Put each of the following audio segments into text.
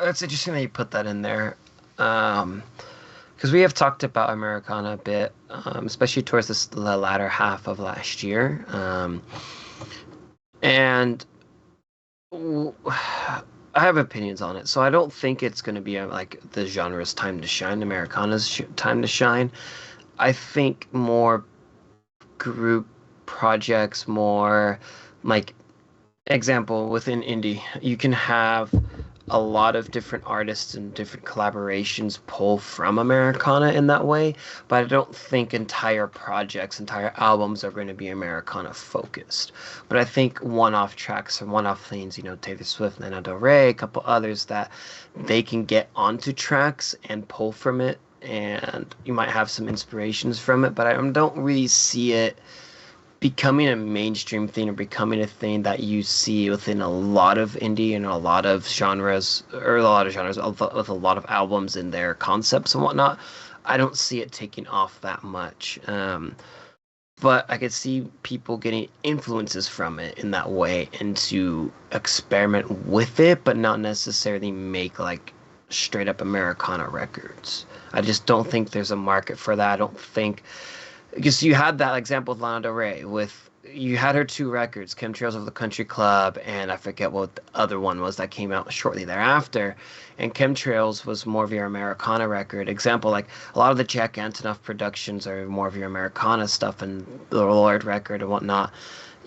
It's interesting that you put that in there. Because we have talked about Americana a bit, especially towards the latter half of last year. And I have opinions on it. So I don't think it's going to be like the genre's time to shine, Americana's time to shine. I think more group projects, more like example within indie, you can have a lot of different artists and different collaborations pull from Americana in that way, but I don't think entire projects, entire albums are going to be Americana focused. But I think one-off tracks or one-off things, Taylor Swift, Lana Del Rey, a couple others that they can get onto tracks and pull from it, and you might have some inspirations from it, but I don't really see it becoming a mainstream thing or becoming a thing that you see within a lot of indie and a lot of genres with a lot of albums and their concepts and whatnot. I don't see it taking off that much. But I could see people getting influences from it in that way and to experiment with it, but not necessarily make like straight up Americana records. I just don't think there's a market for that. I don't think because you had that example with Lana Del Rey with you had her two records, Chemtrails of the Country Club, and I forget what the other one was that came out shortly thereafter. And Chemtrails was more of your Americana record. Example, like a lot of the Jack Antonoff productions are more of your Americana stuff and the Lord record and whatnot.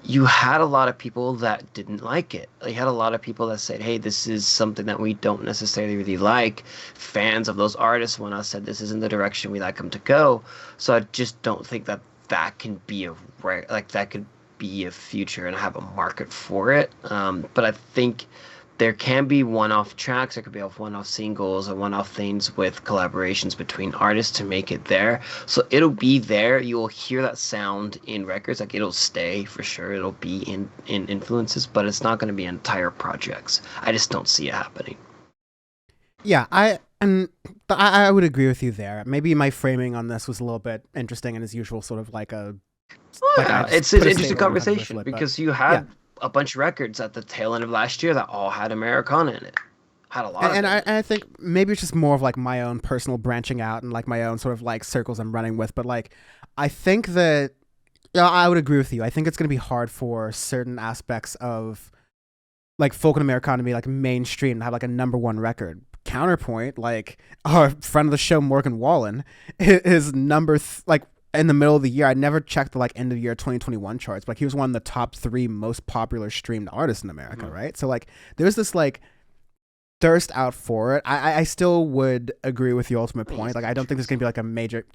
You had a lot of people that didn't like it. You had a lot of people that said, hey, this is something that we don't necessarily really like. Fans of those artists when I said this isn't the direction we like them to go. So I just don't think that that can be that could be a future and have a market for it. But I think there can be one-off tracks, there could be one-off singles or one-off things with collaborations between artists to make it there. So it'll be there. You will hear that sound in records. Like it'll stay for sure. It'll be in influences, but it's not going to be entire projects. I just don't see it happening. Yeah, I would agree with you there. Maybe my framing on this was a little bit interesting and as usual, sort of like I Yeah, just it's put an a interesting statement on how to whistle conversation it. But because you yeah, had a bunch of records at the tail end of last year that all had Americana in it. Had a lot of them. and I think maybe it's just more of like my own personal branching out and like my own sort of like circles I'm running with. But like, I think that yeah, I would agree with you. I think it's going to be hard for certain aspects of like folk and Americana to be like mainstream to have like a number one record. Counterpoint, like our friend of the show Morgan Wallen is like in the middle of the year. I never checked the like end of year 2021 charts, but like, he was one of the top three most popular streamed artists in America, Mhm. right? So like there's this like thirst out for it. I still would agree with the ultimate I use point. Like I don't think country there's as gonna be like well. a major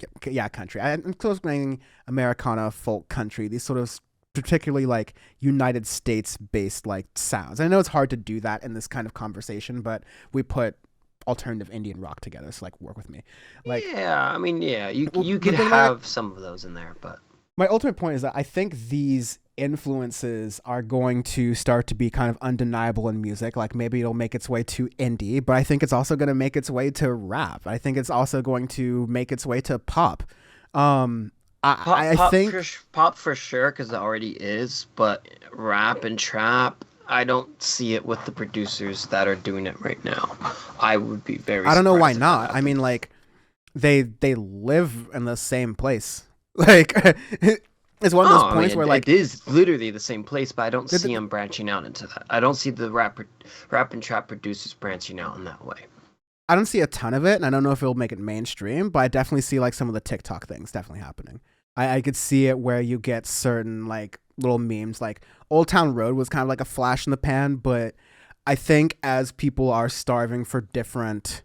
country. I'm close playing Americana, folk, country. These sort of particularly like United States based like sounds. I know it's hard to do that in this kind of conversation, but we put alternative Indian rock together. So like work with me. Like Yeah, I mean, yeah, you could but have some of those in there, but my ultimate point is that I think these influences are going to start to be kind of undeniable in music. Like maybe it'll make its way to indie, but I think it's also going to make its way to rap. I think it's also going to make its way to pop. Um, pop, I pop for think pop for sure, because it already is. But rap and trap, I don't see it with the producers that are doing it right now. I would be very I don't know why surprised if that not. I mean, happened. like they live in the same place. Like it's one of those Oh, I mean, points where it like is literally the same place, but I don't the, see the, them branching out into that. I don't see the rap and trap producers branching out in that way. I don't see a ton of it, and I don't know if it'll make it mainstream, but I definitely see like some of the TikTok things definitely happening. I could see it where you get certain like little memes, like Old Town Road was kind of like a flash in the pan, but I think as people are starving for different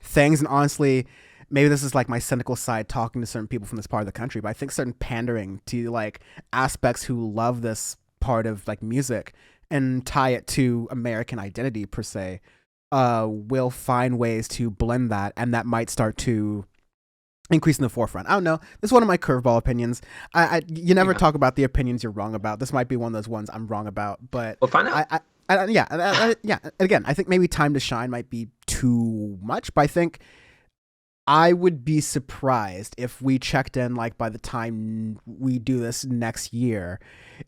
things, and honestly, maybe this is like my cynical side talking to certain people from this part of the country, but I think certain pandering to like aspects who love this part of like music and tie it to American identity per se will find ways to blend that, and that might start to increase in the forefront. I don't know. This is one of my curveball opinions. You never Yeah, talk about the opinions you're wrong about. This might be one of those ones I'm wrong about, but we'll find out. I, yeah, yeah. Again, I think maybe time to shine might be too much, but I think I would be surprised if we checked in like by the time we do this next year,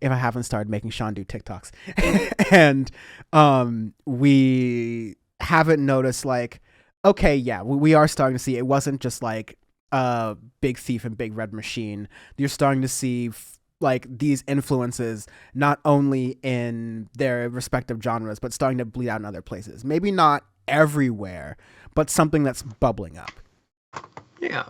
if I haven't started making Sean do TikToks, and we haven't noticed like, okay, yeah, we are starting to see it wasn't just like Big Thief and Big Red Machine. You're starting to see like these influences not only in their respective genres, but starting to bleed out in other places. Maybe not everywhere, but something that's bubbling up. Yeah,